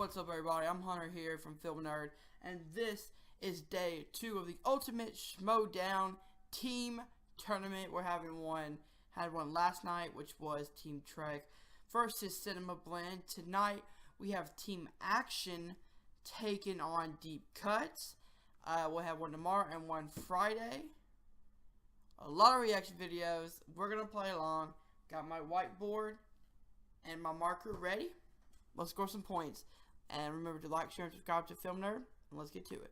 What's up, everybody? I'm Hunter here from Film Nerd, and this is day 2 of the Ultimate Schmoedown Team Tournament. We're having one. Had one last night, which was Team Trek versus Cinema Blend. Tonight, we have Team Action taking on Deep Cuts. We'll have one tomorrow and one Friday. A lot of reaction videos. We're going to play along. Got my whiteboard and my marker ready. Let's score some points. And remember to like, share, and subscribe to Film Nerd. And let's get to it.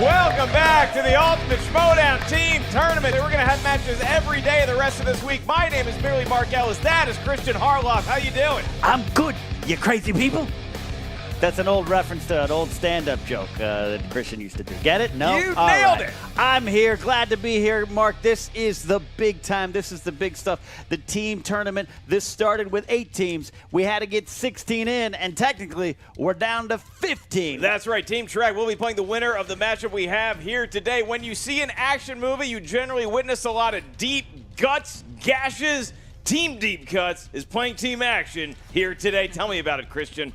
Welcome back to the Ultimate Schmoedown Team Tournament. We're going to have matches every day the rest of this week. My name is Merely Mark Ellis. That is Christian Harloff. How you doing? I'm good, you crazy people. That's an old reference to an old stand-up joke that Christian used to do. Get it? No? You All nailed right. it. I'm here. Glad to be here, Mark. This is the big time. This is the big stuff. The team tournament. This started with 8 teams. We had to get 16 in, and technically, we're down to 15. That's right. Team Trek will be playing the winner of the matchup we have here today. When you see an action movie, you generally witness a lot of deep guts, gashes. Team Deep Cuts is playing Team Action here today. Tell me about it, Christian.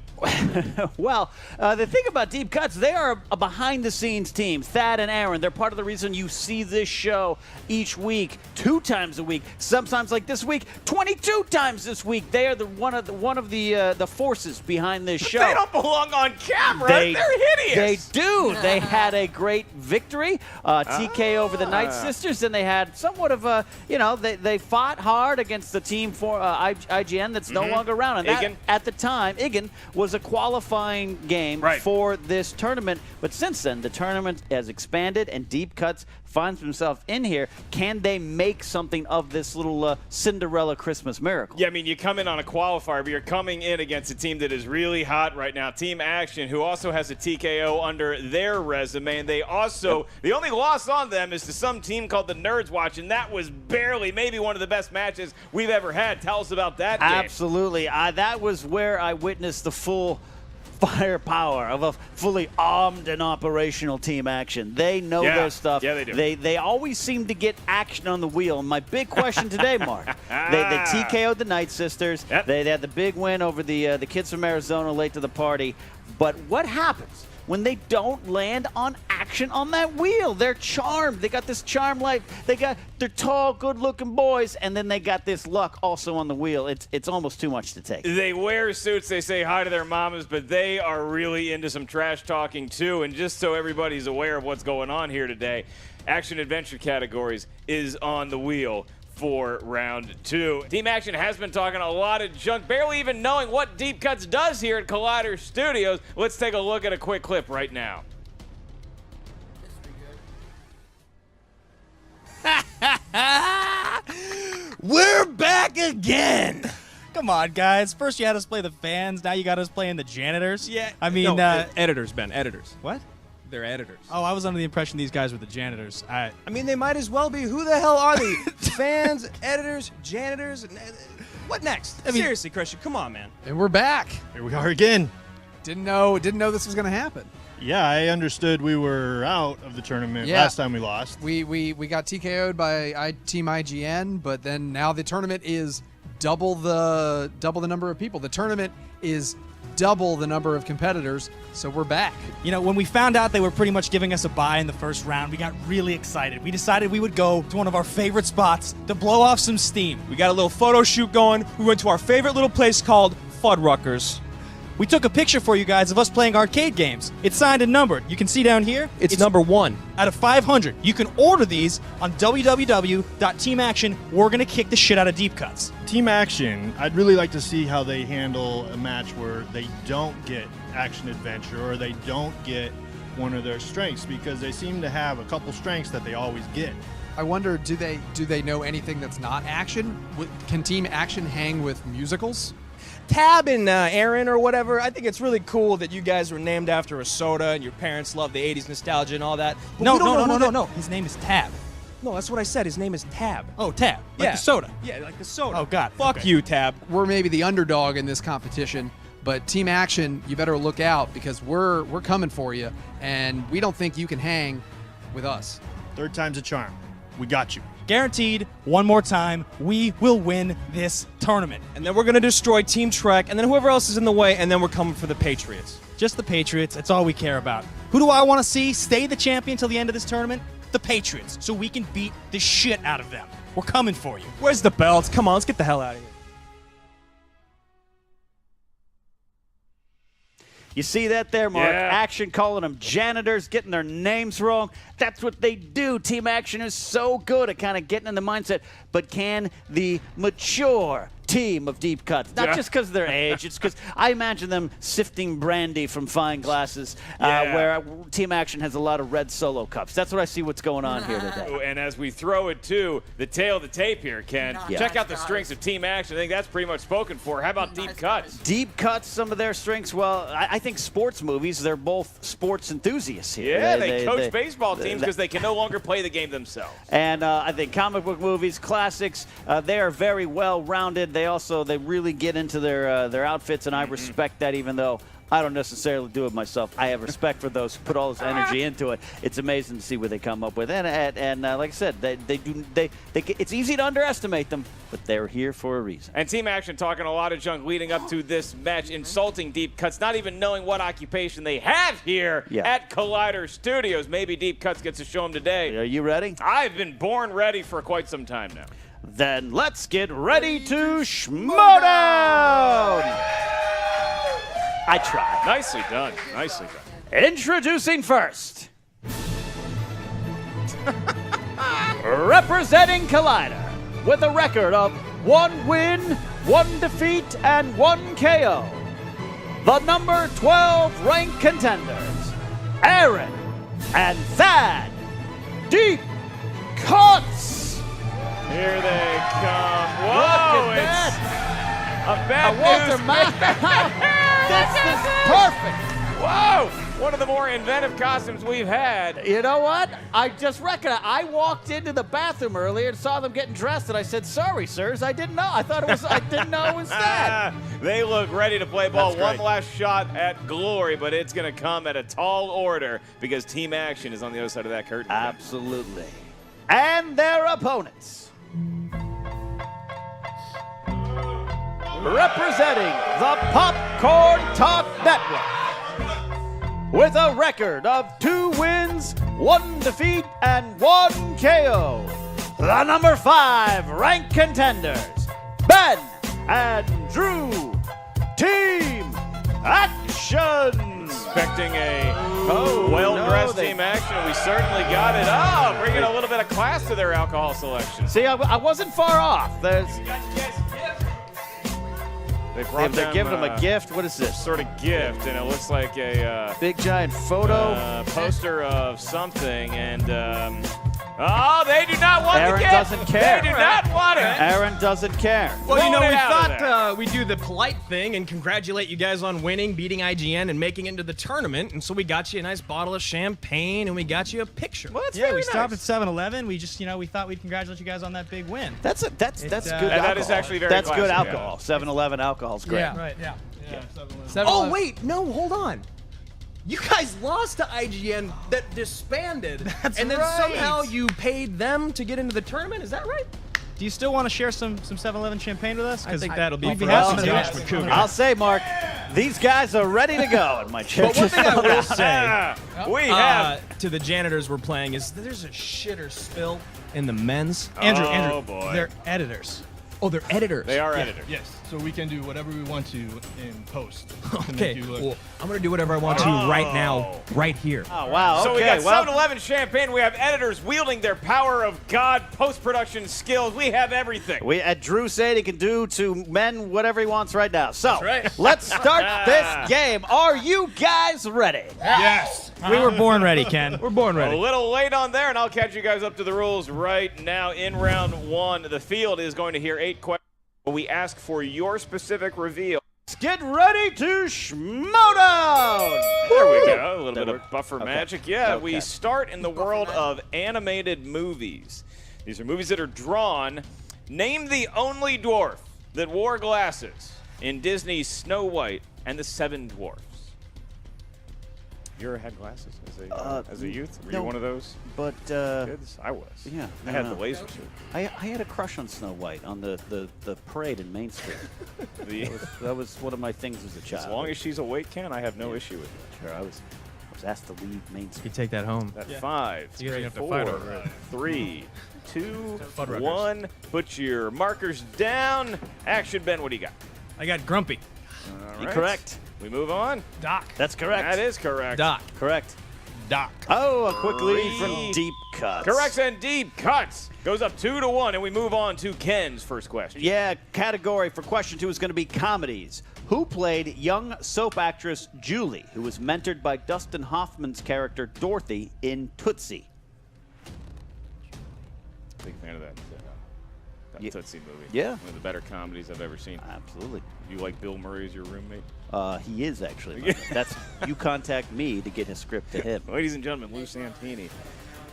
Well, the thing about Deep Cuts, they are a behind-the-scenes team. Thad and Aaron, they're part of the reason you see this show each week, 2 times a week. Sometimes, like this week, 22 times this week. They are one of the forces behind this show. They don't belong on camera. They're hideous. They do. They had a great victory, TK over the Night Sisters, and they had somewhat of a, they fought hard against the team for IGN that's no longer around. And that, at the time, Igen was a qualifying game for this tournament. But since then, the tournament has expanded, and Deep Cuts finds himself in here. Can they make something of this little Cinderella Christmas miracle? Yeah, I mean, you come in on a qualifier, but you're coming in against a team that is really hot right now, Team Action, who also has a TKO under their resume, and they also, the only loss on them is to some team called the Nerds Watch, and that was barely maybe one of the best matches we've ever had. Tell us about that game. Absolutely. That was where I witnessed the full firepower of a fully armed and operational Team Action. They know their stuff. Yeah, they do. They always seem to get action on the wheel. And my big question today, Mark, they TKO'd the Night Sisters. Yep. They had the big win over the kids from Arizona late to the party. But what happens when they don't land on action on that wheel? They're charmed. They got this charm life. They're tall, good-looking boys, and then they got this luck also on the wheel. It's almost too much to take. They wear suits. They say hi to their mamas, but they are really into some trash talking too. And just so everybody's aware of what's going on here today, action adventure categories is on the wheel for round 2. Team Action has been talking a lot of junk, barely even knowing what Deep Cuts does here at Collider Studios. Let's take a look at a quick clip right now. We're back again. Come on, guys. First you had us play the fans, now you got us playing the janitors. Yeah. I mean, editors, Ben, editors. What? They're editors. Oh, I was under the impression these guys were the janitors. I mean, they might as well be. Who the hell are they? Fans, editors, janitors. What next? Seriously, Christian, come on, man. And we're back. Here we are again. Didn't know this was going to happen. Yeah, I understood we were out of the tournament last time we lost. We got TKO'd by Team IGN, but then now the tournament is double the number of people. The tournament is double the number of competitors, so we're back. You know, when we found out they were pretty much giving us a bye in the first round, we got really excited. We decided we would go to one of our favorite spots to blow off some steam. We got a little photo shoot going. We went to our favorite little place called Fuddruckers. We took a picture for you guys of us playing arcade games. It's signed and numbered. You can see down here. It's number 1. Out of 500. You can order these on www.teamaction. We're going to kick the shit out of deep cuts. Team Action, I'd really like to see how they handle a match where they don't get action adventure or they don't get one of their strengths, because they seem to have a couple strengths that they always get. I wonder, do they know anything that's not action? Can Team Action hang with musicals? Tab and Aaron or whatever, I think it's really cool that you guys were named after a soda and your parents love the 80s nostalgia and all that. But No. His name is Tab. No, that's what I said. His name is Tab. Oh, Tab. Like Yeah. the soda. Yeah, like the soda. Oh, God. Fuck Okay. you, Tab. We're maybe the underdog in this competition, but Team Action, you better look out because we're coming for you, and we don't think you can hang with us. Third time's a charm. We got you. Guaranteed, one more time, we will win this tournament. And then we're going to destroy Team Trek, and then whoever else is in the way, and then we're coming for the Patriots. Just the Patriots. That's all we care about. Who do I want to see stay the champion till the end of this tournament? The Patriots, so we can beat the shit out of them. We're coming for you. Where's the belts? Come on, let's get the hell out of here. You see that there, Mark? Yeah. Action calling them janitors, getting their names wrong. That's what they do. Team Action is so good at kind of getting in the mindset. But can the mature team of deep cuts, not just because of their age, it's because I imagine them sifting brandy from fine glasses, where Team Action has a lot of red Solo cups. That's what I see what's going on here today. And as we throw it to the tail of the tape here, Ken, check out the strengths of Team Action. I think that's pretty much spoken for. How about deep cuts? Deep cuts, some of their strengths. Well, I think sports movies, they're both sports enthusiasts here. Yeah, they coach baseball teams because they can no longer play the game themselves. And I think comic book movies, classics, they are very well-rounded. They really get into their outfits, and I respect that, even though I don't necessarily do it myself. I have respect for those who put all this energy into it. It's amazing to see what they come up with. And like I said, it's easy to underestimate them, but they're here for a reason. And Team Action talking a lot of junk leading up to this match, insulting deep cuts, not even knowing what occupation they have here at Collider Studios. Maybe Deep Cuts gets to show them today. Are you ready? I've been born ready for quite some time now. Then let's get ready to schmoedown! I tried. Nicely done. Nicely done. Introducing first, representing Collider with a record of 1 win, 1 defeat, and 1 KO, the number 12 ranked contenders, Aaron and Thad Deep Cuts. Here they come. Whoa, Look at it's that. a bad Walter news. Matthau. This is perfect. Whoa, one of the more inventive costumes we've had. You know what? I just recognized. I walked into the bathroom earlier and saw them getting dressed, and I said, "Sorry, sirs, I didn't know. I thought it was. I didn't know it was that." They look ready to play ball. That's One great. last shot at glory, but it's going to come at a tall order because Team Action is on the other side of that curtain. Absolutely. And their opponents. Representing the Popcorn Talk Network with a record of 2 wins, 1 defeat, and 1 KO, the number 5 ranked contenders, Ben and Drew, Team Action. Expecting a well-dressed Team Action. We certainly got it. Oh, bringing a little bit of class to their alcohol selection. See, I wasn't far off. They're giving them a gift. What is this? Sort of gift, and it looks like a big giant photo poster of something. And oh, they do not want Aaron the gift. Doesn't care. They do not want it. Aaron doesn't care. Well, you know, Roll it we out of thought we'd do the polite thing and congratulate you guys on winning, beating IGN, and making it into the tournament. And so we got you a nice bottle of champagne, and we got you a picture. Well, that's Yeah, very we stopped nice. at 7-Eleven. We just, we thought we'd congratulate you guys on that big win. That's good And alcohol. that is actually very That's good classy, alcohol. 7-Eleven alcohol's great. Yeah. Right, yeah. Oh, wait, no, hold on. You guys lost to IGN that disbanded. That's and then right. somehow you paid them to get into the tournament? Is that right? Do you still want to share some 7-Eleven champagne with us? I think that'll be we'd for happy us. to. Josh McCougar. I'll say, Mark, these guys are ready to go. And my chair But one just thing I fell will down. say we have. to the janitors we're playing is there's a shitter spill in the men's. Andrew, Oh, boy. they're editors. Oh, they're editors. They are editors. Yes, so we can do whatever we want to in post. To Okay, make you look. well, I'm going to do whatever I want to right now, right here. Oh, wow. So we okay, got well, 7-Eleven champagne. We have editors wielding their power of God post-production skills. We have everything. we at Drew said he can do to men whatever he wants right now. So right. let's start this game. Are you guys ready? Yes. We were born ready, Ken. We're born A ready. little late on there, and I'll catch you guys up to the rules right now. In round 1, the field is going to hear 8 questions. We ask for your specific reveal. Let's get ready to schmoedown. There we go. A little bit That of work? buffer Okay. magic. Yeah, Okay. we start in the world of animated movies. These are movies that are drawn. Name the only dwarf that wore glasses in Disney's Snow White and the Seven Dwarfs. You ever had glasses as a youth? Were no. you one of those But kids? I was. yeah, I had the laser suit. I had a crush on Snow White on the parade in Main Street. That was one of my things as a child. As long as she's awake, Ken, I have no issue with it. Sure, I was asked to leave Main You Street. take that home. That 5, You guys are gonna have to 4, fight over it. 3, 2, Fuddruckers. 1. Put your markers down. Action, Ben. What do you got? I got Grumpy. All You're right. correct. We move on. Doc. That's correct. That is correct. Doc. Correct. Doc. Oh, a quick lead from Three. Deep Cuts. Correct and deep cuts. Goes up 2-1, and we move on to Ken's first question. Yeah, category for question 2 is going to be comedies. Who played young soap actress Julie, who was mentored by Dustin Hoffman's character Dorothy in Tootsie? Big fan of that Yeah. Tootsie movie. Yeah. One of the better comedies I've ever seen. Absolutely. You like Bill Murray as your roommate? He is actually. That's you contact me to get his script to him. Ladies and gentlemen, Lou Santini.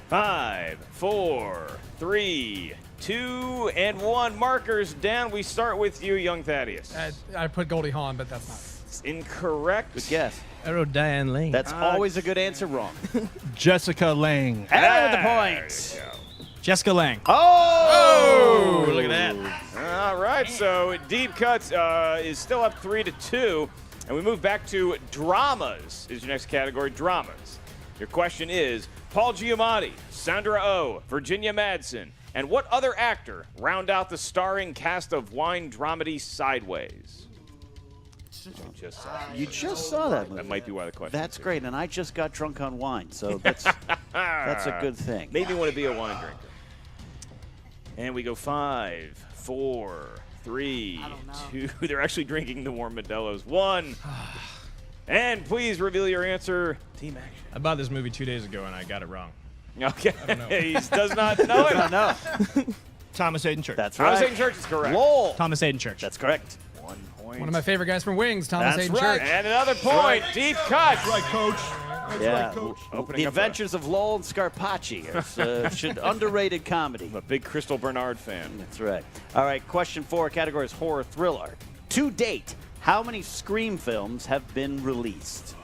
5, 4, 3, 2, and 1. Markers down. We start with you, young Thaddeus. I put Goldie Hawn, but that's not. It's incorrect. Good guess. I wrote Diane Lane. That's always a good answer. Wrong. Jessica Lange. And with the There point. you go. Jessica Lange. Oh! look at that. All right, so Deep Cuts is still up 3-2, and we move back to dramas. Is your next category dramas? Your question is Paul Giamatti, Sandra Oh, Virginia Madsen, and what other actor round out the starring cast of wine dramedy Sideways? You just saw that movie. That might be why the question. That's great, and I just got drunk on wine, so that's a good thing. Made me want to be a wine drinker. And we go 5, 4, 3, I don't know. 2. They're actually drinking the warm Modelo's. 1. And please reveal your answer. Team action. I bought this movie 2 days ago and I got it wrong. Okay. He does not know it. No, Thomas Hayden Church. that's Thomas right. Hayden Church is correct. Lowell. Thomas Hayden Church. That's correct. 1 point. One of my favorite guys from Wings, Thomas That's Hayden right. Church. And another point. Deep Cuts. Right, coach. That's Yeah. right, coach. Opening The up Adventures of Lowell and Scarpacci. It's underrated comedy. I'm a big Crystal Bernard fan. That's right. All right, question 4, category is horror thriller. To date, how many Scream films have been released?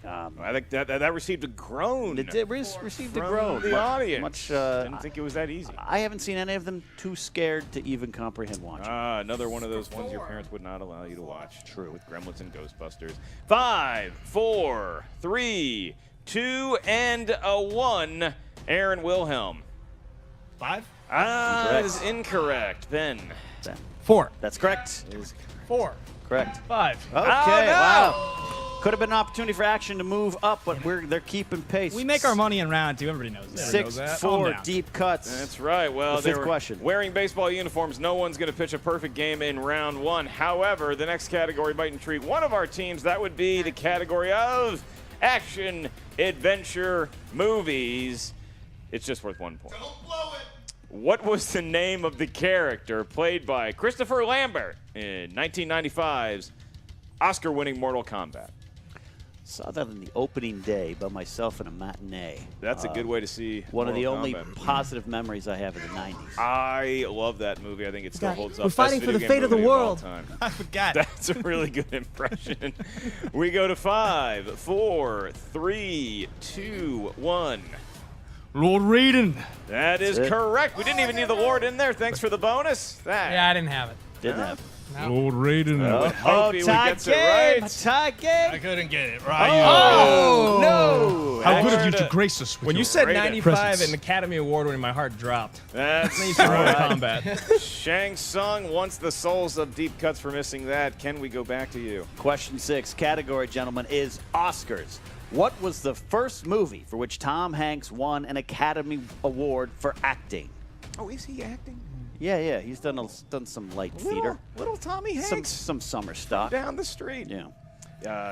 I think that received a groan. It did received a from groan. the audience. Much, Didn't think it was that easy. I haven't seen any of them too scared to even comprehend watching. Another one of those ones your parents would not allow you to watch. True. With Gremlins and Ghostbusters. 5, 4, 3, 2, and a 1. Aaron Wilhelm. 5? That is incorrect. Ben. 4. That's correct. 4. Correct. 5. Okay, no! wow. Could have been an opportunity for action to move up, but they're keeping pace. We make our money in round 2. Everybody knows that. 6-4 Calm down. Deep Cuts. That's right. Well, The they fifth were question. wearing baseball uniforms. No one's going to pitch a perfect game in round 1. However, the next category might intrigue one of our teams. That would be the category of action adventure movies. It's just worth 1 point. Don't blow it. What was the name of the character played by Christopher Lambert in 1995's Oscar-winning Mortal Kombat? Saw that in the opening day by myself in a matinee. That's a good way to see One of the Mortal only Kombat. positive memories I have of the 90s. I love that movie. I think it still holds up. We're fighting Best for the video game fate of the movie all world. time. I forgot. That's a really good impression. We go to 5, 4, 3, 2, 1. Lord Raiden. That is correct. We didn't even need the Lord in there. Thanks for the bonus. Yeah, I didn't have it. Didn't have. No. Lord Raiden. Tie gets it game. right. Tie game. I couldn't get it right. Oh, no. How good of you to grace us with When you your said great 95 presence. and Academy Award winning, my heart dropped. That's Mortal right. Kombat. Shang Tsung wants the souls of deep cuts for missing that. Ken, we go back to you. Question 6, category, gentlemen, is Oscars. What was the first movie for which Tom Hanks won an Academy Award for acting? Oh, is he acting? Yeah, he's done some light theater. Little Tommy Hanks. Some summer stock. Down the street. Yeah.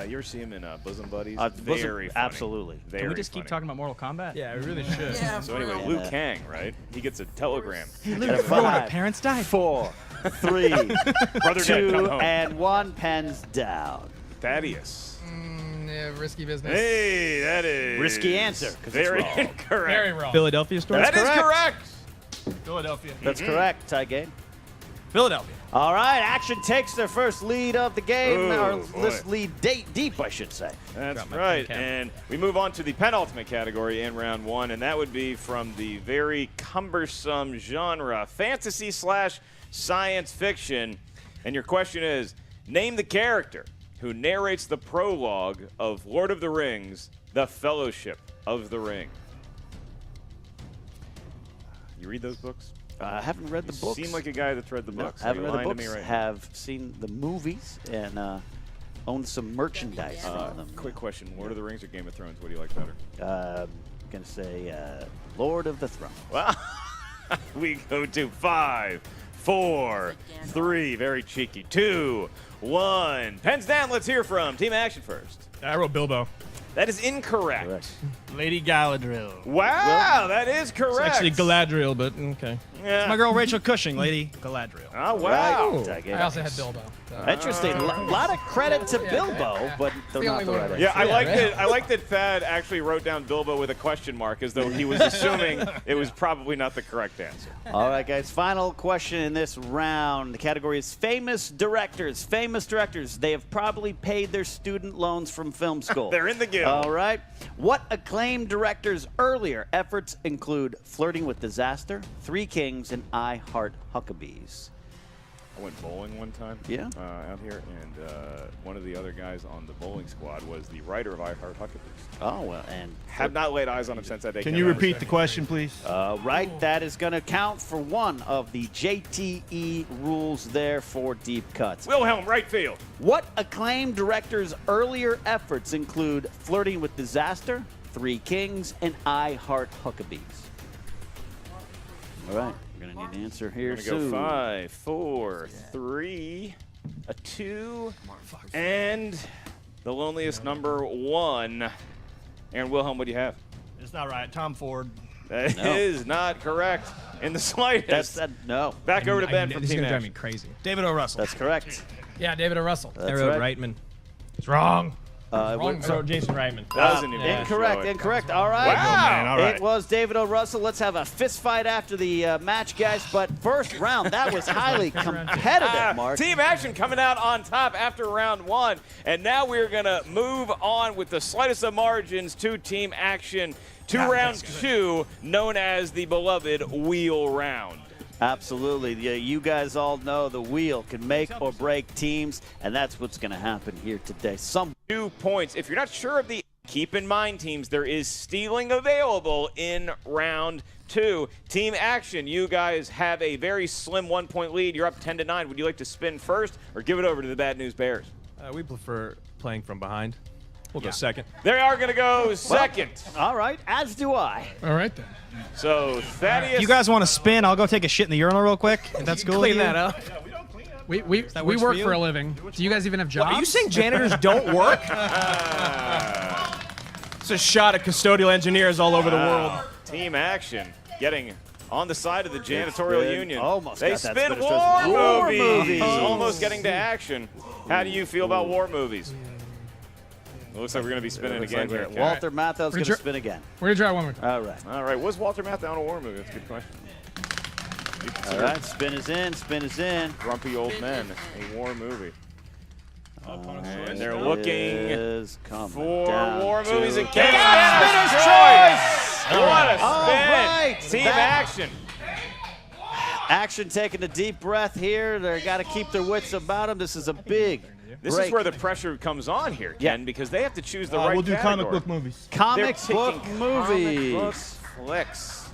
You ever see him in Bosom Buddies? Bosom- Very funny. absolutely. Very Can we just funny. keep talking about Mortal Kombat? Yeah, we really should. Yeah, So for anyway, real. Liu Kang, right? He gets a telegram. At a Remember when our 5, parents died? 4, 3, Brother Dad, 2, come home. and 1. Pens down. Thaddeus. Yeah, risky business. Hey, that is Risky answer, 'cause it's very wrong. incorrect. Very wrong. Philadelphia story. That is correct. Philadelphia. That's correct. Tie game. Philadelphia. All right, Action takes their first lead of the game, Ooh, or boy. this lead deep, I should say. That's Drop my right. pen cap. And we move on to the penultimate category in round 1, and that would be from the very cumbersome genre, fantasy/science fiction. And your question is, name the character who narrates the prologue of Lord of the Rings, The Fellowship of the Ring. You read those books? I haven't read the books. Seem like a guy that's read the No, books. haven't You're read the lying to books. me right now. Have seen the movies and owned some merchandise from them. Quick question: Lord of the Rings or Game of Thrones? What do you like better? Gonna say Lord of the Throne. Well, we go to 5, 4, 3. Very cheeky. 2, 1. Pens down. Let's hear from Team Action first. I wrote Bilbo. That is incorrect. Correct. Lady Galadriel. Wow, that is correct. Actually, Galadriel, but okay. Yeah. My girl Rachel Cushing, Lady Galadriel. Oh wow. Right. Tie game. I also had Bilbo. So. Interesting. A lot of credit to Bilbo, but they're the not only the one right I answer. Yeah, I Yeah, like right. that. I like that Thad actually wrote down Bilbo with a question mark, as though he was assuming it was probably not the correct answer. All right, guys. Final question in this round. The category is famous directors. Famous directors. They have probably paid their student loans from film school. They're in the guild. All right. What acclaimed directors' earlier efforts include Flirting with Disaster, Three Kings, and I Heart Huckabees? I went bowling one time out here, and one of the other guys on the bowling squad was the writer of I Heart Huckabees. Oh, well, and Have not laid eyes on him since that day. Can came you out. repeat the question, please? right, that is going to count for one of the JTE rules there for deep cuts. Wilhelm, right field. What acclaimed directors' earlier efforts include Flirting with Disaster, Three Kings, and I Heart Huckabees? All right, we're going to need an answer here We're gonna soon. go 5, 4, 3, a 2, and the loneliest number 1. Aaron Wilhelm, what do you have? It's not right. Tom Ford. That No. is not correct in the slightest. No, Back over to Ben This from is Team gonna drive me Action. crazy. David O. Russell. that's correct. Yeah, David O. Russell. That's I wrote right. Reitman. It's wrong. What- I wrote Jason Reitman. Doesn't even Incorrect, show it. incorrect. All right. Wow. All right. It was David O. Russell. Let's have a fist fight after the match, guys. But first round, that was highly competitive, Mark. Team Action coming out on top after round 1. And now we're going to move on with the slightest of margins to Team Action to round 2, known as the beloved wheel round. Absolutely. Yeah, you guys all know the wheel can make or break teams, and that's what's going to happen here today. 2 points. If you're not sure of the, keep in mind, teams, there is stealing available in round 2. Team Action, you guys have a very slim 1-point lead. You're up 10-9. Would you like to spin first or give it over to the Bad News Bears? We prefer playing from behind. We'll go second. They are going to go second. All right, as do I. All right, then. So Thaddeus. You guys want to spin? I'll go take a shit in the urinal real quick. If that's cool. Clean with you. that up. We works work for you? for a living. Do you guys even have jobs? Are you saying janitors don't work? It's a shot at custodial engineers all over the world. Team Action getting on the side of the janitorial Spin. union. Almost they got that spin spinner's war choice. War movies. movies. Almost getting to action. How do you feel about war movies? It looks like we're going to be spinning again here. Walter Matthau's going to Richard- spin again. We're going to try one more time. All right. All right. Was Walter Matthau on a war movie? That's a good question. All right, spin is in, spin is in. Grumpy Old Men, a war movie. And they're It looking is coming for down war to- movies again. Get Spinner's choice! What a spin Team Action. Action taking a deep breath here. They got to keep their wits about them. This is a big This break. is where the pressure comes on here, Ken, because they have to choose the right We'll do category. comic book movies. Comic They're book picking movies. Comic book flicks.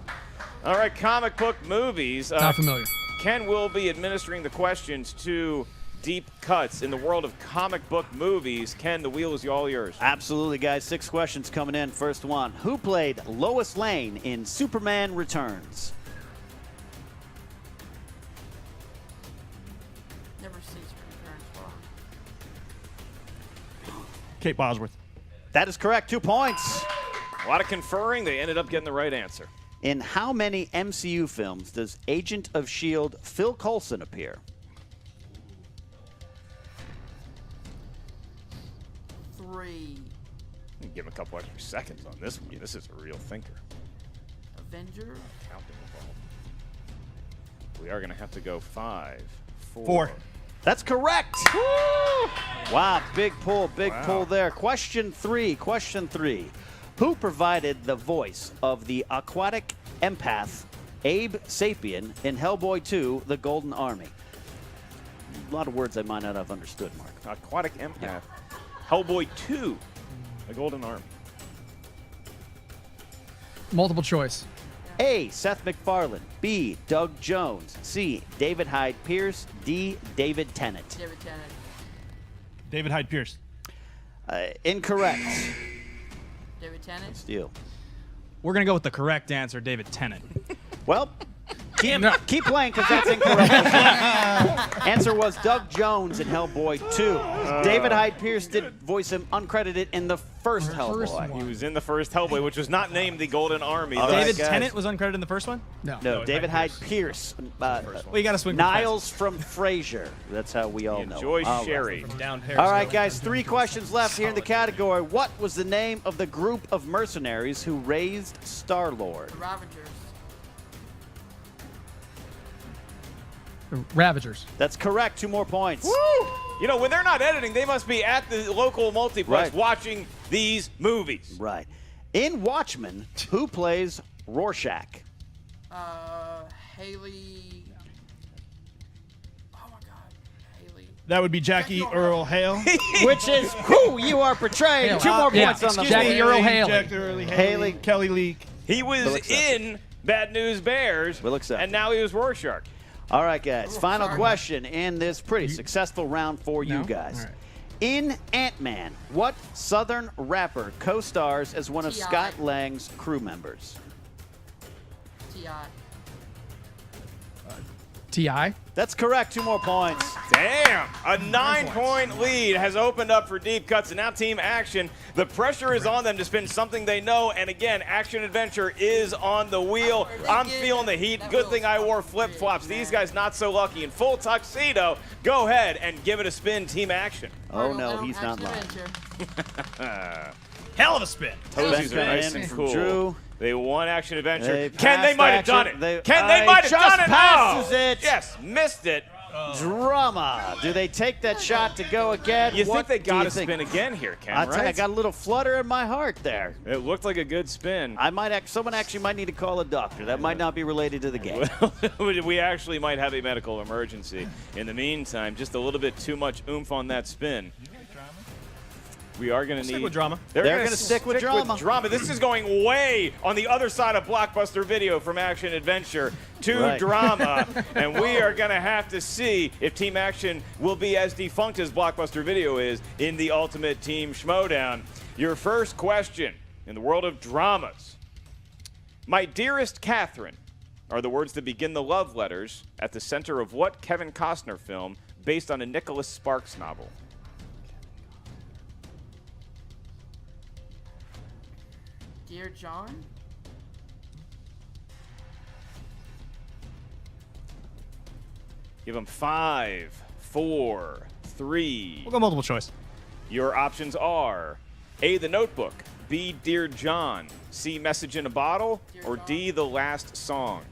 All right, comic book movies. Not familiar. Ken will be administering the questions to Deep Cuts in the world of comic book movies. Ken, the wheel is all yours. Absolutely, guys. 6 questions coming in. First one. Who played Lois Lane in Superman Returns? Never seen Superman. Kate Bosworth. That is correct. 2 points. A lot of conferring. They ended up getting the right answer. In how many MCU films does Agent of S.H.I.E.L.D. Phil Coulson appear? 3. Give him a couple extra seconds on this one. This is a real thinker. Avenger. Counting involved. We are going to have to go 5, 4. 4. That's correct. Wow, big pull there. Question 3. Who provided the voice of the aquatic empath Abe Sapien in Hellboy 2, The Golden Army? A lot of words I might not have understood, Mark. Aquatic empath. Hellboy 2, The Golden Army. Multiple choice. A. Seth MacFarlane. B. Doug Jones. C. David Hyde Pierce. D. David Tennant. David Tennant. David Hyde Pierce. Incorrect. David Tennant. Steele. We're going to go with the correct answer, David Tennant. Well, keep playing because that's incorrect. Answer was Doug Jones in Hellboy 2. David Hyde Pierce did voice him uncredited in the first Hellboy. He was in the first Hellboy, which was not named the Golden Army. All right, David guys. Tennant was uncredited in the first one? No. No, David Hyde Pierce. Well, you got to swing. Niles from Frasier. That's how we all know. Enjoy him. All right. Sherry. Down Paris. All right, guys, 3 questions left here in the category. What was the name of the group of mercenaries who raised Star-Lord? The Ravagers. Ravagers. That's correct. 2 more points. You know, when they're not editing, they must be at the local multiplex Right. watching these movies. Right. In Watchmen, who plays Rorschach? Haley. Oh my God. Haley. That would be Jackie Earl Hale. Which is who you are portraying. Haley. 2 more Yeah, points on the excuse me, board. Earl Haley. Jackie Earl Haley. Kelly Leak. He was We'll accept in Bad News Bears, We'll accept and now he was Rorschach. All right, guys. Final sorry. question in this pretty successful round for you No? guys. All right. In Ant-Man, what Southern rapper co-stars as one of T.I. Scott Lang's crew members? T.I. T.I. That's correct. 2 more points. Damn! A 9-point lead has opened up for Deep Cuts, and now Team Action. The pressure is on them to spin something they know, and again, Action Adventure is on the wheel. I'm feeling the heat. Good thing I wore flip-flops. These guys not so lucky. In full tuxedo, go ahead and give it a spin, Team Action. Oh, no, he's not lying. Adventure. Hell of a spin. Toesies are coming nice in and from cool. Drew. They won Action Adventure. They Ken, they passed might have done Action. it. Ken, they might have just done it. passes Oh, it. yes, missed it. Drama. Do they take that shot to go again? You What think they do you got to think? spin again here, Ken, I tell you, I right? got a little flutter in my heart there. It looked like a good spin. I might someone actually might need to call a doctor. That might not be related to the game. We actually might have a medical emergency. In the meantime, just a little bit too much oomph on that spin. We are going to need Stick with drama. They're They're going gonna to stick with drama. This is going way on the other side of Blockbuster Video from Action Adventure to Right. drama, and we are going to have to see if Team Action will be as defunct as Blockbuster Video is in the Ultimate Team Schmoedown. Your first question in the world of dramas. My dearest Catherine are the words that begin the love letters at the center of what Kevin Costner film based on a Nicholas Sparks novel? Dear John. Give them 5, 4, 3. We'll go multiple choice. Your options are A, The Notebook, B, Dear John, C, Message in a Bottle, or D, The Last Song.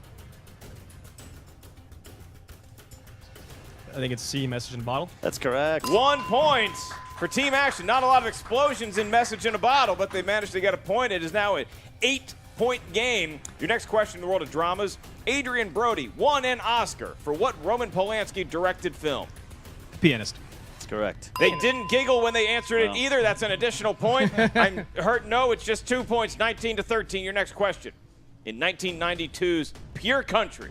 I think it's C, Message in a Bottle. That's correct. 1 point for Team Action. Not a lot of explosions in Message in a Bottle, but they managed to get a point. It is now an 8 5-point game. Your next question in the world of dramas. Adrian Brody won an Oscar for what Roman Polanski directed film? Pianist. That's correct. They didn't giggle when they answered it either. That's an additional point. I'm hurt. No, it's just 2 points, 19-13. Your next question. In 1992's Pure Country,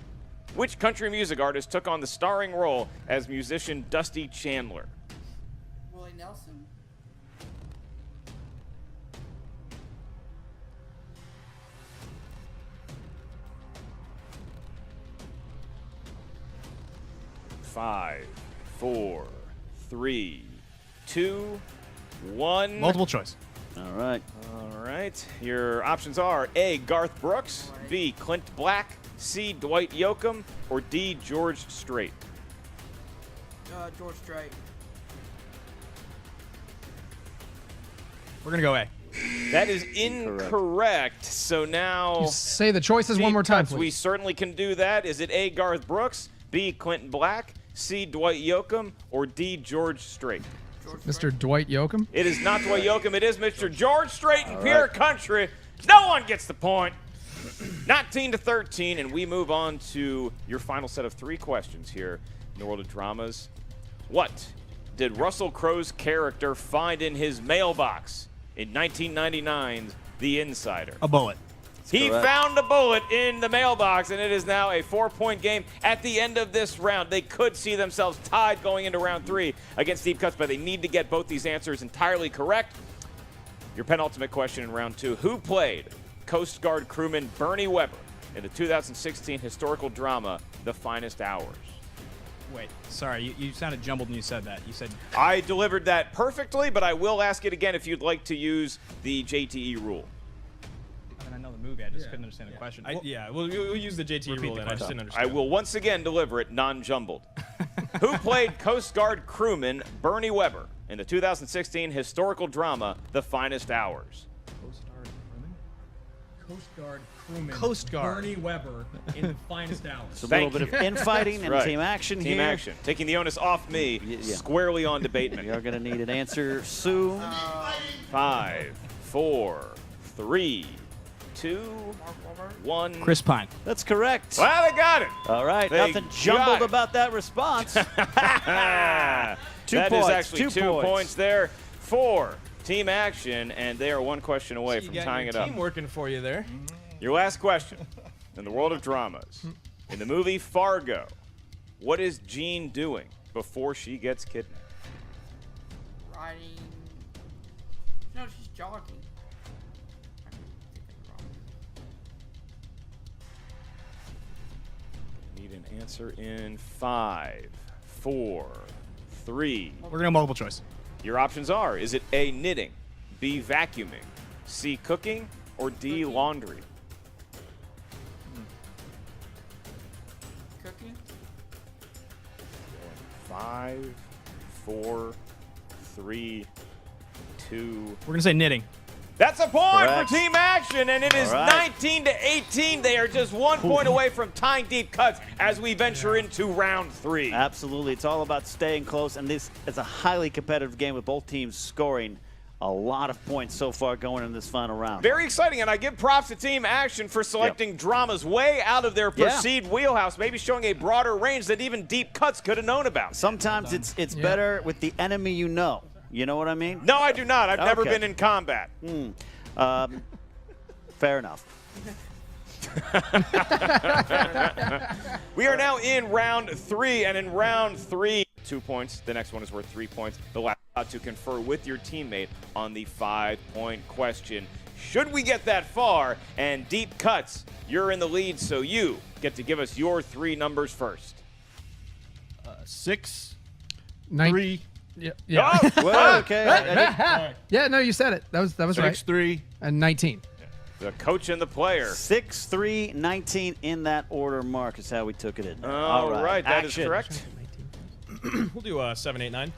which country music artist took on the starring role as musician Dusty Chandler? Willie Nelson. Five, 4, 3, 2, 1. Multiple choice. All right. All right. Your options are A, Garth Brooks, B, Clint Black, C, Dwight Yoakam, or D, George Strait. George Strait. We're going to go A. That is incorrect. So now Say the choices one more time, we please. certainly can do that. Is it A, Garth Brooks, B, Clinton Black, C, Dwight Yoakam, or D, George Strait? Mr. Dwight Yoakam. It is not Dwight Yoakam. It is Mr. George Strait in Pure Country. No one gets the point. 19-13, and we move on to your final set of 3 questions here in the world of dramas. What did Russell Crowe's character find in his mailbox in 1999's The Insider? A bullet. He correct. found a bullet in the mailbox, and it is now a 4-point game at the end of this round. They could see themselves tied going into round 3 against Deep Cuts, but they need to get both these answers entirely correct. Your penultimate question in round 2. Who played Coast Guard crewman Bernie Weber in the 2016 historical drama, The Finest Hours? Wait, sorry, you sounded jumbled when you said that. You said I delivered that perfectly, but I will ask it again if you'd like to use the JTE rule. I know the movie. I just couldn't understand the question. We'll use the JT rule then. I just didn't I understand. will once again deliver it non-jumbled. Who played Coast Guard crewman Bernie Weber in the 2016 historical drama, The Finest Hours? Coast Guard crewman. Coast Guard. Bernie Weber in The Finest Hours. It's a Thank little bit of infighting and Right. team action Team here. action. Taking the onus off me, yeah. squarely on debatement. We are going to need an answer soon. 5, 4, 3, 2, 1. Chris Pine. That's correct. Well, they got it. All right. They Nothing jumbled got it. about that response. 2 That points. is actually 2 2 points. points there for team action, and they are 1 question away You from got tying your it up. team working for you there. Your last question in the world of dramas. In the movie Fargo, what is Jean doing before she gets kidnapped? Riding. No, she's jogging. Need an answer in 5, 4, 3. We're going to multiple choice. Your options are, is it A, knitting, B, vacuuming, C, cooking, or D, laundry? Cooking. 5, 4, 3, 2. We're going to say knitting. That's a point Correct. for team action, and it is All right. 19-18. They are just 1 point away from tying Deep Cuts as we venture into round 3. Absolutely. It's all about staying close, and this is a highly competitive game with both teams scoring a lot of points so far going in this final round. Very exciting, and I give props to Team Action for selecting dramas way out of their Yeah. perceived wheelhouse, maybe showing a broader range that even Deep Cuts could have known about. Sometimes it's better with the enemy you know. You know what I mean? No, I do not. I've never Okay. been in combat. Fair enough. We are now in round 3, and in round 3, 2 points. The next one is worth 3 points. The last to confer with your teammate on the 5-point question. Should we get that far, and Deep Cuts, you're in the lead, so you get to give us your 3 numbers first. 6, 9. 3, Yeah. Oh! Well, okay. Yeah, no, you said it. That was right. 6, 3. And 19. The coach and the player. 6, 3, 19 in that order, Mark, is how we took it in. All right, that is Action. correct. We'll do 7, 8, 9.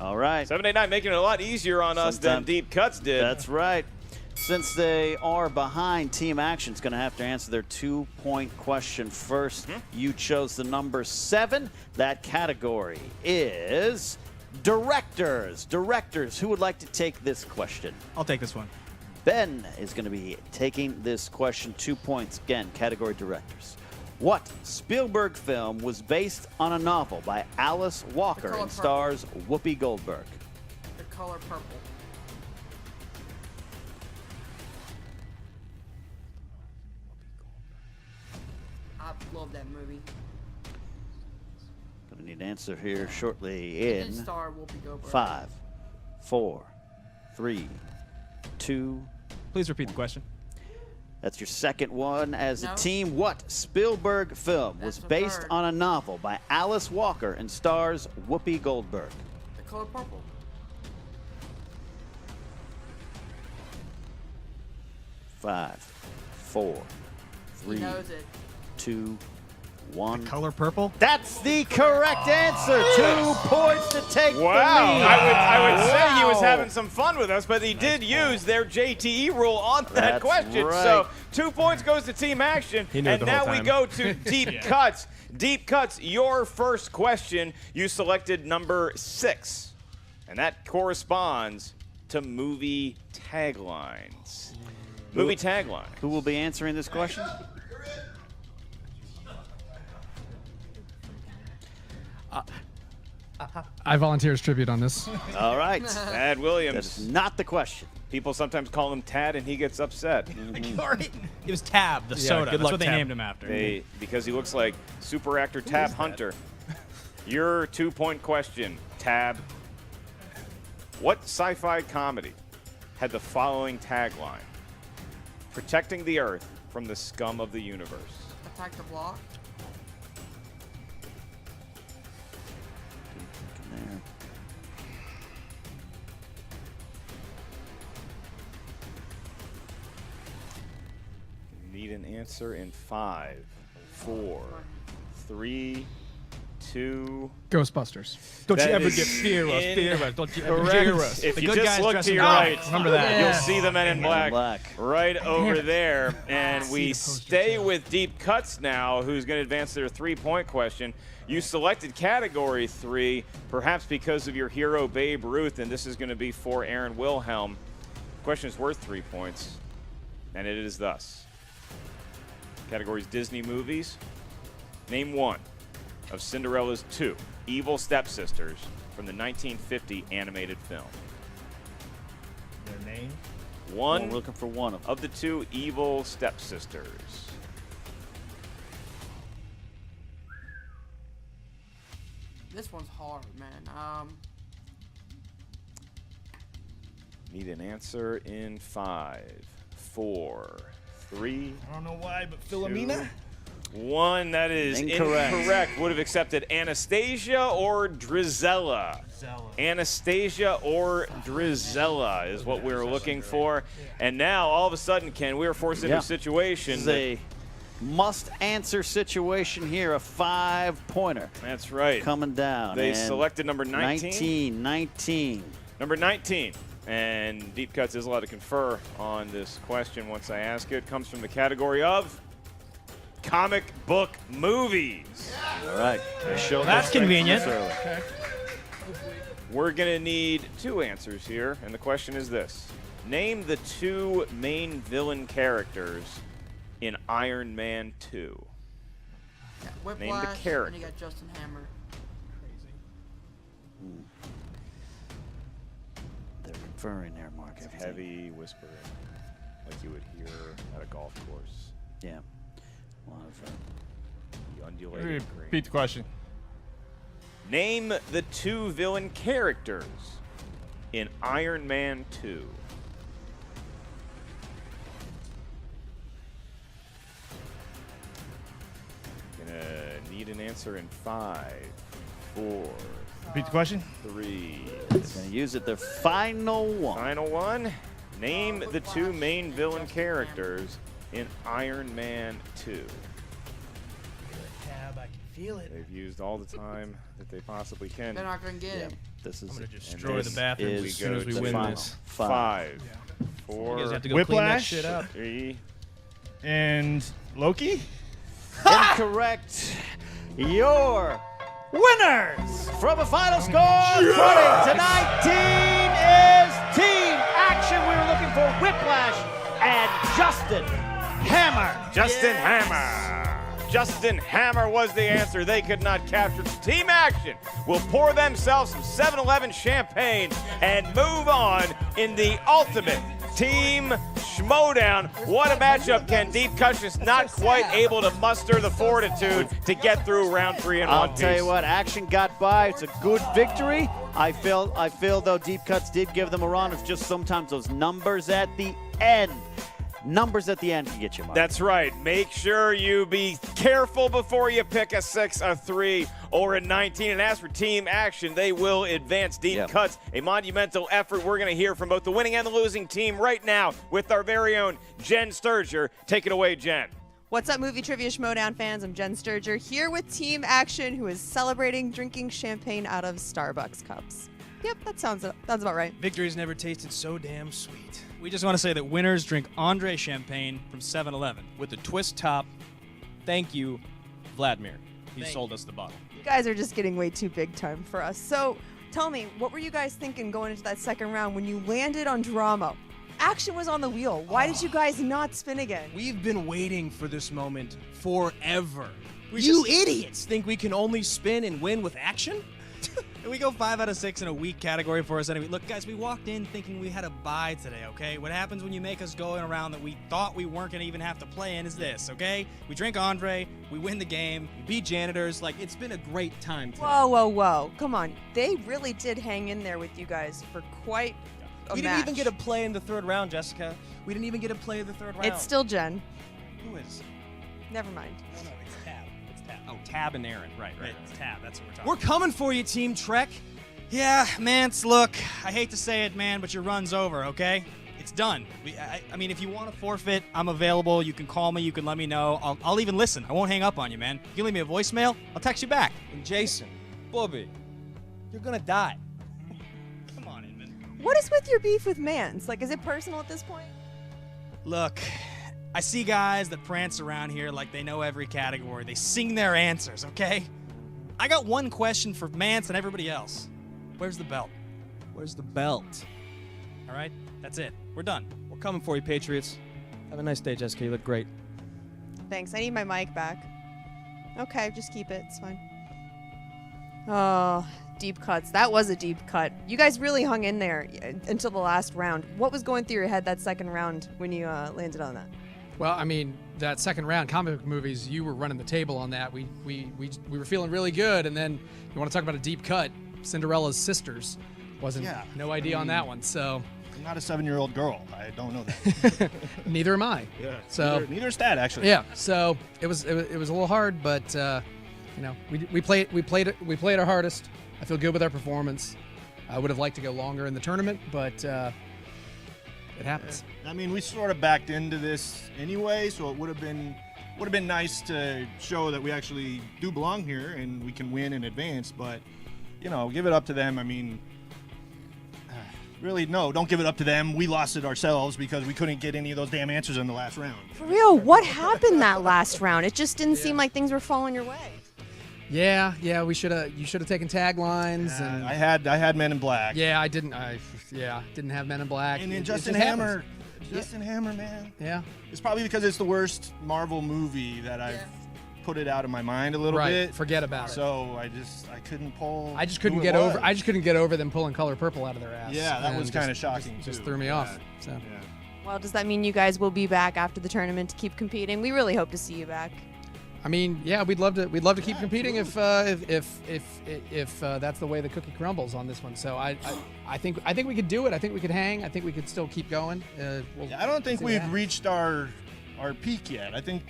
All right. 7, 8, 9, making it a lot easier on us than Sometime- Deep Cuts did. That's right. Since they are behind, Team Action's going to have to answer their 2-point question first. You chose the number 7. That category is directors. Directors. Who would like to take this question? I'll take this one. Ben is going to be taking this question. 2 points. Again, category directors. What Spielberg film was based on a novel by Alice Walker and stars Whoopi Goldberg? The Color Purple. I love that movie. Gonna need an answer here shortly It in did star Whoopi Goldberg. 5, 4, 3, 2. Please repeat the question. That's your second one as No. a team. What Spielberg film was That's the based third. on a novel by Alice Walker and stars Whoopi Goldberg? The Color Purple. 5, 4, He 3, knows it. 2, 1. Color Purple? That's the correct answer. 2 points to take Wow. the lead. I would say he was Wow. having some fun with us, but he did use their JTE rule on that That's question. right. So 2 points goes to Team Action. He knew it And the now whole we time. go to Deep Cuts. Deep Cuts, your first question. You selected number 6. And that corresponds to movie taglines. Movie tagline. Who will be answering this question? I volunteer as tribute on this. All right. Tad Williams. That's not the question. People sometimes call him Tad, and he gets upset. It was Tab, the soda. Good That's luck what they Tab. named him after. Because he looks like super actor Tab Hunter. Your 2-point question, Tab. What sci-fi comedy had the following tagline? Protecting the Earth from the scum of the universe. Attack the Block. There. Need an answer in 5, 4, 3, 2. Ghostbusters. Don't you That ever is get fear us, fear us. Don't you ever Correct. fear us. If The you good just guys look dress to in your black. right, Remember that. you'll see the Men in Black, Black. right over there. And we See the poster, stay too. with Deep Cuts now, who's going to advance their 3-point question. You selected category 3, perhaps because of your hero Babe Ruth, and this is going to be for Aaron Wilhelm. The question is worth 3 points, and it is thus. Categories Disney movies. Name one of Cinderella's 2 evil stepsisters from the 1950 animated film. Their name? One We're looking for one of them. of the 2 evil stepsisters. This one's hard, man. Need an answer in 5, 4, 3, I don't know why, but 2, 1. That is Incorrect. incorrect. Would have accepted Anastasia or Drizella. Anastasia or Drizella is what we were looking for. And now, all of a sudden, Ken, we are forced into Yeah. a situation. This is a must-answer situation here. A 5-pointer That's right. coming down. They and selected number 19. 19. Number 19. And Deep Cuts is allowed to confer on this question once I ask it. Comes from the category of comic book movies. All right. That's convenient. We're going to need 2 answers here, and the question is this. Name the 2 main villain characters in Iron Man 2. Got Whiplash, character. and you got Justin Hammer. They're conferring there, Mark. It's heavy whispering, like you would hear at a golf course. Yeah. A lot of, The undulating green. Repeat the question. Name the 2 villain characters in Iron Man 2. Gonna need an answer in 5, 4, Repeat the question. 3. Gonna use it. Their final one. Final one. Name the 2 main villain characters in Iron Man 2. Tab, I can feel it. They've used all the time that they possibly can. They're not gonna get it. This is I'm going to it. destroy this the bathroom is as soon as we the win final. this. 5, You 4, guys have to go clean that Whiplash? shit up. 3. And Loki? Incorrect. Your winners from a final score 20 to 19 is Team Action. We were looking for Whiplash and Justin Hammer. Justin Hammer. Justin Hammer was the answer. They could not capture. Team Action will pour themselves some 7-Eleven champagne and move on in the ultimate Team Schmoedown. What a matchup, Ken. Deep Cuts just not quite able to muster the fortitude to get through round 3 in one piece. I'll tell you what, Action got by. It's a good victory. I feel though Deep Cuts did give them a run. It's just sometimes those numbers at the end. Numbers at the end can get you money. That's right. Make sure you be careful before you pick a 6, a 3, or a 19. And as for Team Action, they will advance. Deep Cuts, a monumental effort. We're going to hear from both the winning and the losing team right now with our very own Jen Sturger. Take it away, Jen. What's up, Movie Trivia Schmoedown fans? I'm Jen Sturger here with Team Action, who is celebrating drinking champagne out of Starbucks cups. Yep, that sounds about right. Victory's never tasted so damn sweet. We just want to say that winners drink Andre champagne from 7-Eleven. With the twist top, thank you, Vladimir. He sold us the bottle. You guys are just getting way too big time for us. So tell me, what were you guys thinking going into that second round when you landed on Drama? Action was on the wheel. Why did you guys not spin again? We've been waiting for this moment forever. You idiots think we can only spin and win with Action? And we go 5 out of 6 in a weak category for us anyway. Look, guys, we walked in thinking we had a bye today, okay? What happens when you make us go in a round that we thought we weren't going to even have to play in is this, okay? We drink Andre, we win the game, we beat janitors. Like, It's been a great time today. Whoa, whoa, whoa. Come on. They really did hang in there with you guys for quite a We match. didn't even get a play in the third round, Jessica. We didn't even get a play in the third round. It's still Jen. Who is? Never mind. no, it's Tab. It's Tab. Oh, Tab and Aaron. Right. It's Tab. That's what we're talking We're coming for you, Team Trek. Yeah, Mance, look, I hate to say it, man, but your run's over, okay? It's done. I mean, if you want to forfeit, I'm available. You can call me. You can let me know. I'll even listen. I won't hang up on you, man. You can leave me a voicemail. I'll text you back. And Jason, Bobby, you're gonna die. Come on, Inman. What is with your beef with Mans? Like, is it personal at this point? Look, I see guys that prance around here like they know every category. They sing their answers, okay? I got one question for Mance and everybody else. Where's the belt? Where's the belt? All right? That's it. We're done. We're coming for you, Patriots. Have a nice day, Jessica. You look great. Thanks. I need my mic back. Okay, just keep it. It's fine. Oh, deep cuts. That was a deep cut. You guys really hung in there until the last round. What was going through your head that second round when you landed on that? Well, I mean, that second round, comic book movies, you were running the table on that. We were feeling really good, and then you want to talk about a deep cut. Cinderella's sisters wasn't no idea on that one. So I'm not a 7-year-old girl. I don't know that. neither am I. Yeah. So neither is Dad, actually. yeah. So it was a little hard, but you know, we played our hardest. I feel good with our performance. I would have liked to go longer in the tournament, but it happens. I mean, we sort of backed into this anyway, so it would have been nice to show that we actually do belong here and we can win in advance. But you know, give it up to them. I mean, really, no, don't give it up to them. We lost it ourselves because we couldn't get any of those damn answers in the last round. For real, what happened that last round? It just didn't seem like things were falling your way. Yeah. You should have taken taglines. And I had Men in Black. yeah, I didn't. Didn't have Men in Black. And then It Justin just Hammer. happens. Justin Hammer, man. Yeah. It's probably because it's the worst Marvel movie that I've put it out of my mind a little Right. bit. Forget about it. So I couldn't pull. I just couldn't who get it over. was. I just couldn't get over them pulling Color Purple out of their ass. Yeah, that And was kind of shocking. Just too. threw me off. So. Yeah. Well, does that mean you guys will be back after the tournament to keep competing? We really hope to see you back. I mean, yeah, we'd love to keep competing if that's the way the cookie crumbles on this one. So I think we could do it. I think we could hang. I think we could still keep going. I don't think we've reached our peak yet. I think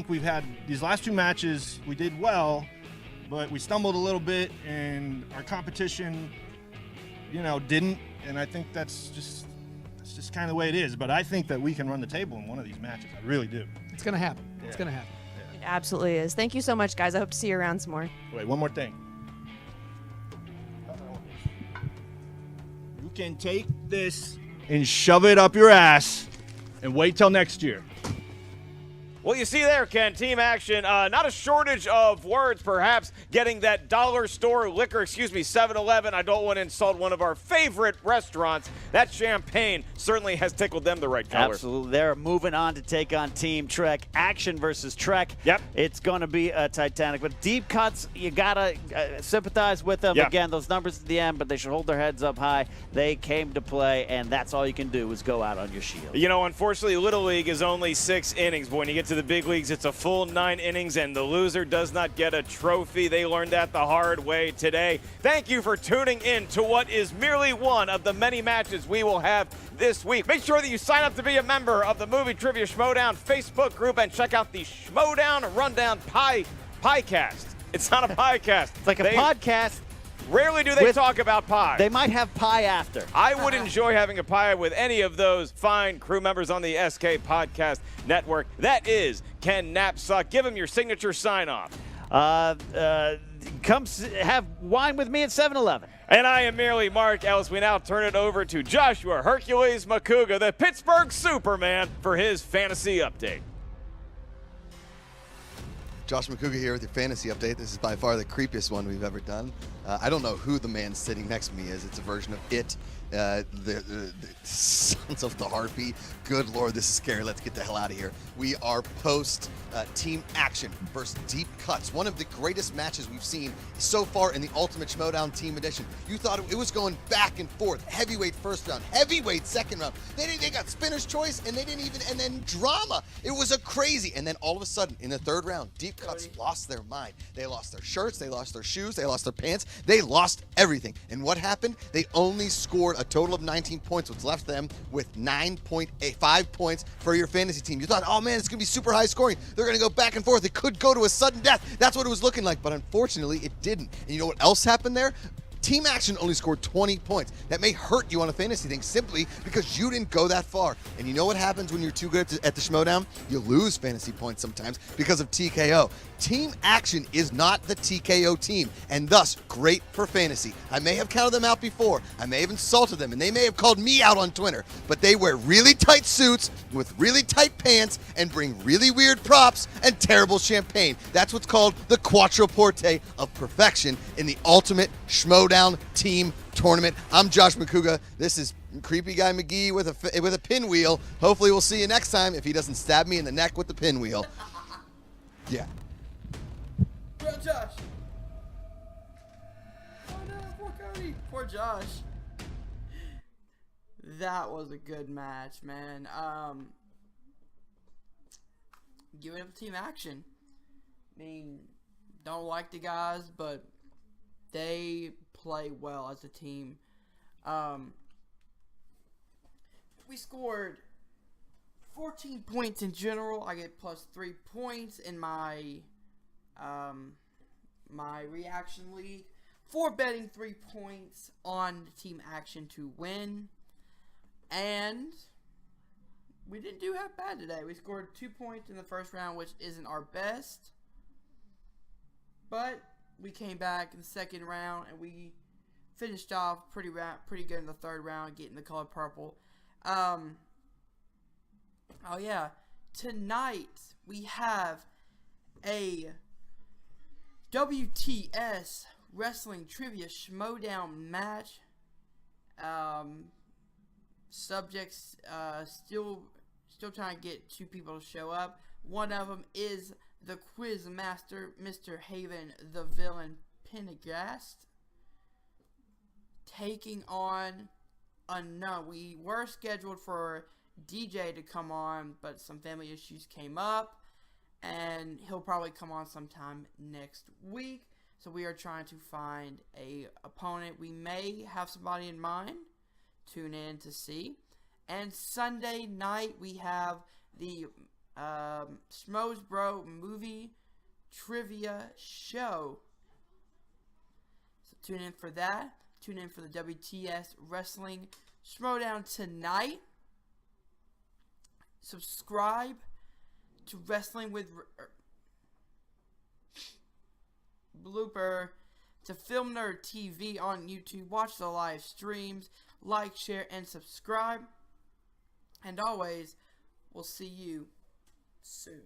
we've had these last 2 matches. We did well, but we stumbled a little bit, and our competition, didn't. And I think that's just kind of the way it is. But I think that we can run the table in one of these matches. I really do. It's gonna happen. Yeah. It's gonna happen. It absolutely is. Thank you so much, guys. I hope to see you around some more. Wait, one more thing. You can take this and shove it up your ass and wait till next year. Well, you see there, Ken, team action. Not a shortage of words, perhaps. Getting that dollar store liquor, 7-Eleven. I don't want to insult one of our favorite restaurants. That champagne certainly has tickled them the right color. Absolutely. They're moving on to take on Team Trek. Action versus Trek. Yep. It's going to be Titanic. But deep cuts, you got to sympathize with them. Yep. Again, those numbers at the end, but they should hold their heads up high. They came to play, and that's all you can do is go out on your shield. You know, unfortunately, Little League is only 6 innings. But when you get to the big leagues, it's a full 9 innings, and the loser does not get a trophy. They learned that the hard way today. Thank you for tuning in to what is merely one of the many matches we will have this week. Make sure that you sign up to be a member of the Movie Trivia Schmoedown Facebook group and check out the Schmoedown Rundown Piecast. It's not a piecast. It's like a podcast. Rarely do they talk about pie. They might have pie after. I would enjoy having a pie with any of those fine crew members on the SK Podcast Network. That is Ken Knapsack. Give him your signature sign-off. Come have wine with me at 7-Eleven. And I am merely Mark Ellis. We now turn it over to Joshua Hercules Makuga, the Pittsburgh Superman, for his fantasy update. Josh McCougar here with your fantasy update. This is by far the creepiest one we've ever done. I don't know who the man sitting next to me is. It's a version of It, the Sons of the Harpy. Good Lord, this is scary. Let's get the hell out of here. We are post team action versus deep cuts. One of the greatest matches we've seen so far in the Ultimate Schmoedown Team Edition. You thought it was going back and forth. Heavyweight first round, heavyweight second round. They got spinner's choice, and they didn't even, and then drama. It was a crazy. And then all of a sudden, in the third round, deep cuts lost their mind. They lost their shirts, they lost their shoes, they lost their pants, they lost everything. And what happened? They only scored a total of 19 points, which left them with 9.5 points for your fantasy team. You thought, oh man, it's going to be super high scoring. They're going to go back and forth. It could go to a sudden death. That's what it was looking like, but unfortunately, it didn't. And you know what else happened there? Team Action only scored 20 points. That may hurt you on a fantasy thing simply because you didn't go that far. And you know what happens when you're too good at the Schmoedown? You lose fantasy points sometimes because of TKO. Team Action is not the TKO team, and thus great for fantasy. I may have counted them out before. I may have insulted them, and they may have called me out on Twitter, but they wear really tight suits with really tight pants and bring really weird props and terrible champagne. That's what's called the quattroporte of perfection in the Ultimate Schmoedown Team Tournament. I'm Josh McCouga. This is Creepy Guy McGee with a pinwheel. Hopefully we'll see you next time if he doesn't stab me in the neck with the pinwheel. Yeah. Bro, Josh. Oh no, poor Cody. Poor Josh. That was a good match, man. Giving up Team Action. I mean, don't like the guys, but they play well as a team. We scored 14 points in general. I get plus 3 points in my my reaction league. For betting 3 points on Team Action to win. And we didn't do half bad today. We scored 2 points in the first round, which isn't our best. But we came back in the second round, and we finished off pretty good in the third round, getting the color purple. Oh yeah, tonight we have a WTS Wrestling Trivia Schmoedown match. Subjects still trying to get 2 people to show up. One of them is the quiz master, Mr. Haven, the villain Pendergast, taking on unknown. We were scheduled for DJ to come on, but some family issues came up, and he'll probably come on sometime next week. So we are trying to find a opponent. We may have somebody in mind. Tune in to see. And Sunday night we have the Schmoes Bro movie trivia show. So tune in for that. Tune in for the WTS Wrestling Schmoedown tonight. Subscribe to Wrestling with Blooper, to Film Nerd TV on YouTube. Watch the live streams. Like, share, and subscribe. And always, we'll see you soon.